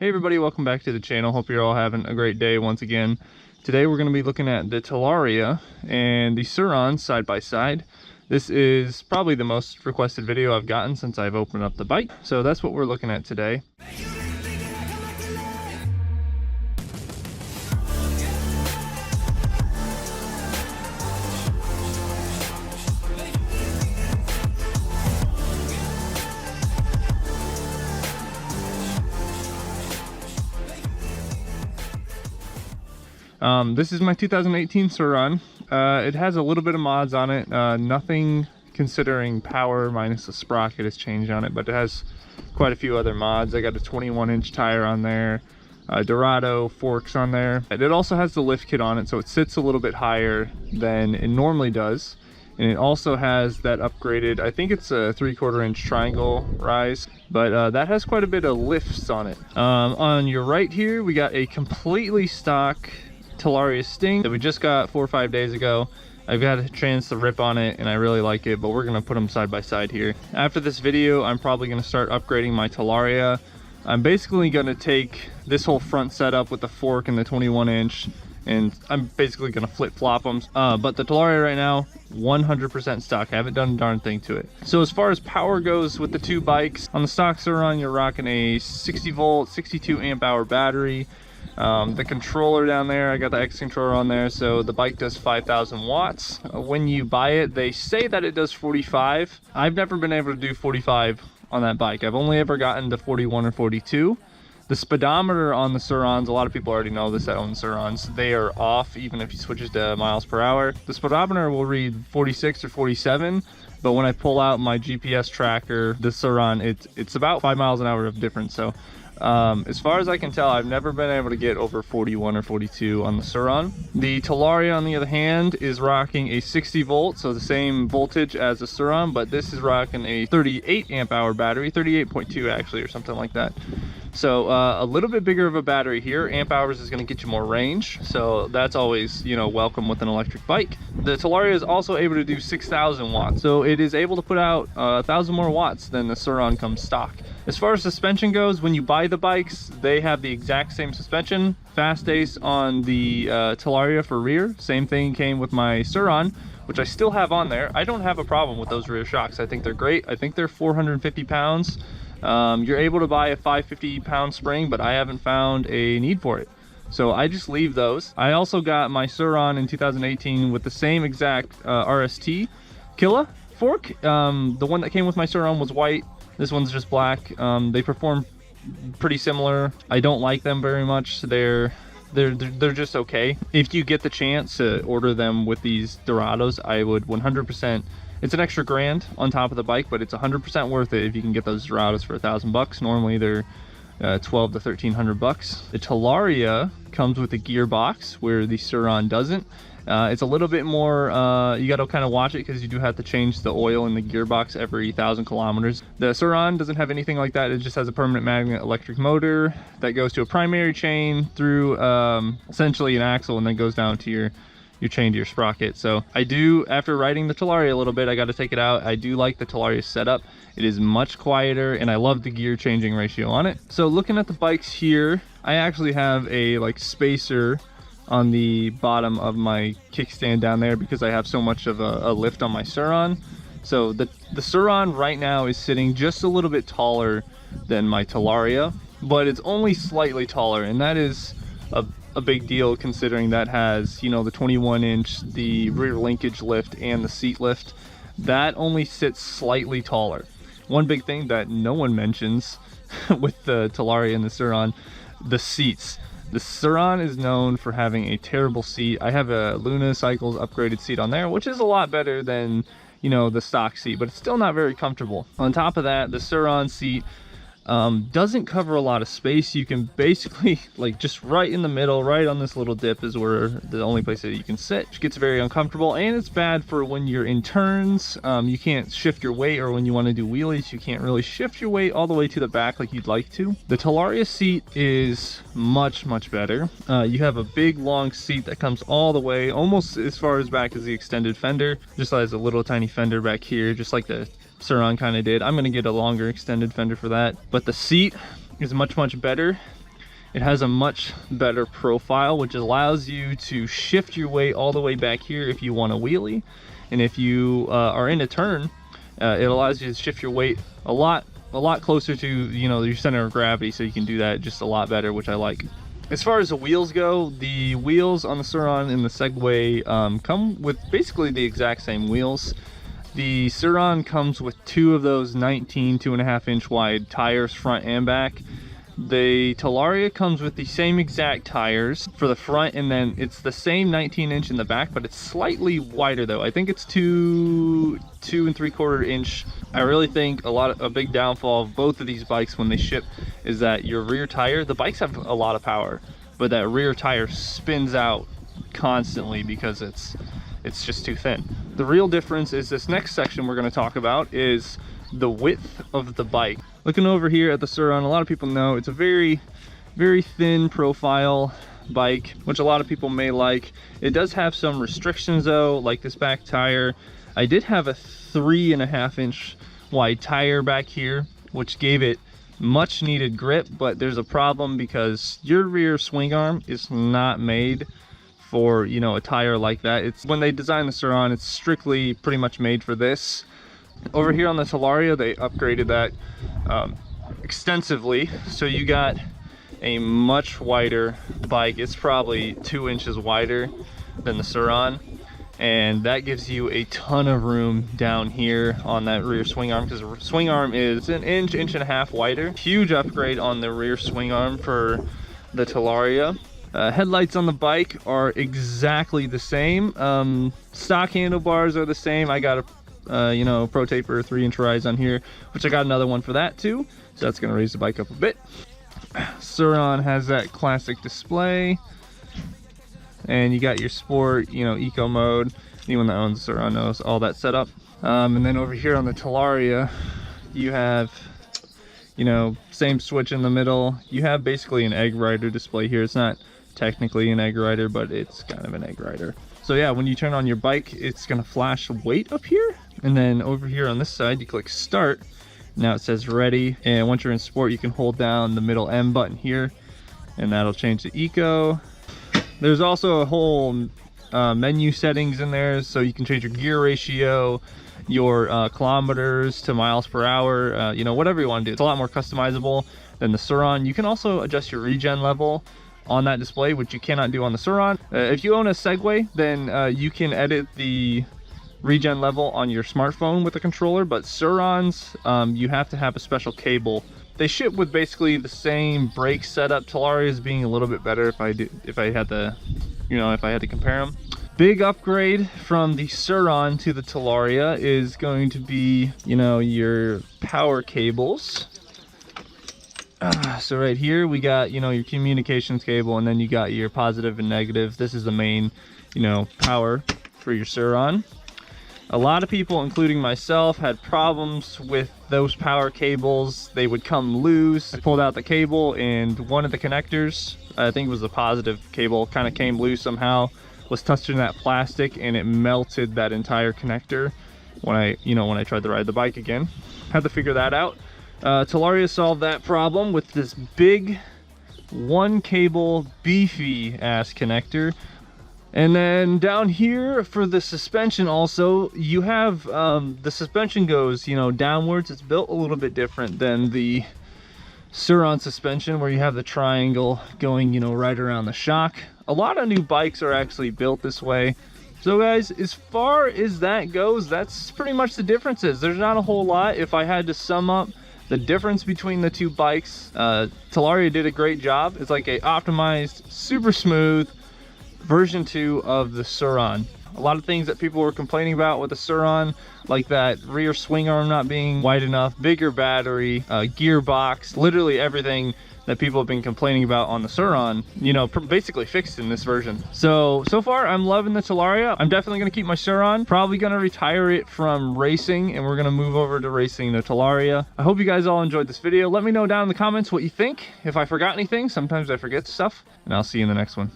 Hey everybody, welcome back to the channel. Hope you're all having a great day once again. Today we're going to be looking at the Talaria and the Surron side by side. This is probably the most requested video I've gotten since I've opened up the bike. So that's what we're looking at today. This is my 2018 Surron. It has a little bit of mods on it. Nothing considering power minus the sprocket has changed on it, but it has quite a few other mods. I got a 21-inch tire on there, Dorado forks on there. It also has the lift kit on it, so it sits a little bit higher than it normally does. And it also has that upgraded, I think it's a 3/4 inch triangle rise, but that has quite a bit of lifts on it. On your right here, we got a completely stock Talaria Sting that we just got 4 or 5 days ago. I've got a chance to rip on it and I really like it, but we're gonna put them side by side here. After this video, I'm probably gonna start upgrading my Talaria. I'm basically gonna take this whole front setup with the fork and the 21-inch, and I'm basically gonna flip-flop them. But the Talaria right now, 100% stock. I haven't done a darn thing to it. So as far as power goes with the two bikes, on the stock Surron, you're rocking a 60-volt, 62 amp hour battery. The controller down there, I got the X controller on there, so the bike does 5,000 watts. When you buy it, they say that it does 45. I've never been able to do 45 on that bike. I've only ever gotten to 41 or 42. The speedometer on the Surrons, a lot of people already know this that own Surrons, they are off even if you switch it to miles per hour. The speedometer will read 46 or 47, but when I pull out my GPS tracker, the Surron, it's about 5 miles an hour of difference. So as far as I can tell, I've never been able to get over 41 or 42 on the Surron. The Talaria, on the other hand, is rocking a 60 volt, so the same voltage as the Surron, but this is rocking a 38 amp hour battery, 38.2 actually, or something like that. So a little bit bigger of a battery here. Amp hours is going to get you more range, so that's always, you know, welcome with an electric bike. The Talaria is also able to do 6,000 watts, so it is able to put out 1,000 more watts than the Surron comes stock. As far as suspension goes, when you buy the bikes, they have the exact same suspension. Fast Ace on the Talaria for rear. Same thing came with my Surron, which I still have on there. I don't have a problem with those rear shocks. I think they're great. I think they're 450 pounds. You're able to buy a 550-pound spring, but I haven't found a need for it. So I just leave those. I also got my Surron in 2018 with the same exact RST Killa fork. The one that came with my Surron was white. This one's just black. They perform pretty similar. I don't like them very much. They're just okay. If you get the chance to order them with these Dorados, I would 100%. It's an extra grand on top of the bike, but it's 100% worth it if you can get those Dorados for $1,000. Normally they're 12 to 1,300 bucks. The Talaria comes with a gearbox where the Surron doesn't. It's a little bit more, you got to kind of watch it because you do have to change the oil in the gearbox every 1,000 kilometers. The Surron doesn't have anything like that. It just has a permanent magnet electric motor that goes to a primary chain through essentially an axle, and then goes down to your chain to your sprocket. So I do, after riding the Talaria a little bit, I got to take it out. I do like the Talaria setup. It is much quieter, and I love the gear changing ratio on it. So looking at the bikes here, I actually have a like spacer on the bottom of my kickstand down there because I have so much of a lift on my Surron. So the Surron right now is sitting just a little bit taller than my Talaria, but it's only slightly taller, and that is a big deal considering that has, you know, the 21-inch, the rear linkage lift, and the seat lift. That only sits slightly taller. One big thing that no one mentions with the Talaria and the Surron, the seats. The Surron is known for having a terrible seat. I have a Luna Cycles upgraded seat on there, which is a lot better than, you know, the stock seat, but it's still not very comfortable. On top of that, the Surron seat doesn't cover a lot of space. You can basically, like, just right in the middle, right on this little dip is where the only place that you can sit. It gets very uncomfortable, and it's bad for when you're in turns. You can't shift your weight, or when you want to do wheelies, you can't really shift your weight all the way to the back like you'd like to. The Talaria seat is much better. You have a big long seat that comes all the way almost as far as back as the extended fender. Just has a little tiny fender back here, just like the Surron kind of did. I'm going to get a longer extended fender for that, but the seat is much better. It has a much better profile, which allows you to shift your weight all the way back here if you want a wheelie. And if you are in a turn, it allows you to shift your weight a lot closer to, you know, your center of gravity, so you can do that just a lot better, which I like. As far as the wheels go, the wheels on the Sur-ron and the Segway come with basically the exact same wheels. The Sur-ron comes with two of those 2.5 inch wide tires, front and back. The Talaria comes with the same exact tires for the front, and then it's the same 19 inch in the back, but it's slightly wider though. I think it's 2 3/4 inch. I really think a big downfall of both of these bikes when they ship is that your rear tire, the bikes have a lot of power, but that rear tire spins out constantly because it's just too thin. The real difference is this next section we're going to talk about is the width of the bike. Looking over here at the Sur-ron, a lot of people know it's a very thin profile bike, which a lot of people may like. It does have some restrictions though, like this back tire. I did have a 3.5 inch wide tire back here, which gave it much needed grip, but there's a problem because your rear swing arm is not made for, you know, a tire like that. It's when they designed the Sur-ron, it's strictly pretty much made for this. Over here on the Talaria, they upgraded that extensively, so you got a much wider bike. It's probably 2 inches wider than the Sur-ron, and that gives you a ton of room down here on that rear swing arm, because the swing arm is an inch and a half wider. Huge upgrade on the rear swing arm for the Talaria. Headlights on the bike are exactly the same. Stock handlebars are the same. I got a you know, Pro Taper 3-inch rise on here, which I got another one for that too, so that's going to raise the bike up a bit. Sur-ron has that classic display, and you got your sport, you know, eco mode. Anyone that owns Sur-ron knows all that setup. And then over here on the Talaria, you have, you know, same switch in the middle. You have basically an egg rider display here. It's not technically an egg rider, but it's kind of an egg rider. So yeah, when you turn on your bike, it's gonna flash weight up here, and then over here on this side you click start. Now it says ready, and once you're in sport you can hold down the middle M button here, and that'll change the eco. There's also a whole menu settings in there, so you can change your gear ratio, your kilometers to miles per hour, you know, whatever you want to do. It's a lot more customizable than the Sur-ron. You can also adjust your regen level on that display, which you cannot do on the Sur-ron. If you own a Segway, then you can edit the regen level on your smartphone with a controller, but Sur-rons, you have to have a special cable. They ship with basically the same brake setup. Talaria is being a little bit better if I had to compare them. Big upgrade from the Sur-ron to the Talaria is going to be, you know, your power cables. So right here we got, you know, your communications cable, and then you got your positive and negative. This is the main, you know, power for your Sur-ron. A lot of people, including myself, had problems with those power cables. They would come loose. I pulled out the cable, and one of the connectors, I think it was the positive cable, kind of came loose somehow, was touching that plastic, and it melted that entire connector when I tried to ride the bike again. Had to figure that out. Talaria solved that problem with this big one cable beefy ass connector. And then down here for the suspension also, you have the suspension goes, you know, downwards. It's built a little bit different than the Sur-ron suspension, where you have the triangle going, you know, right around the shock. A lot of new bikes are actually built this way. So guys, as far as that goes, that's pretty much the differences. There's not a whole lot. If I had to sum up the difference between the two bikes, Talaria did a great job. It's like a optimized, super smooth version 2 of the Sur-ron. A lot of things that people were complaining about with the Sur-ron, like that rear swing arm not being wide enough, bigger battery, gearbox, literally everything that people have been complaining about on the Sur-ron, you know, basically fixed in this version. So far I'm loving the Talaria. I'm definitely going to keep my Sur-ron, probably going to retire it from racing, and we're going to move over to racing the Talaria. I hope you guys all enjoyed this video. Let me know down in the comments what you think. If I forgot anything, sometimes I forget stuff, and I'll see you in the next one.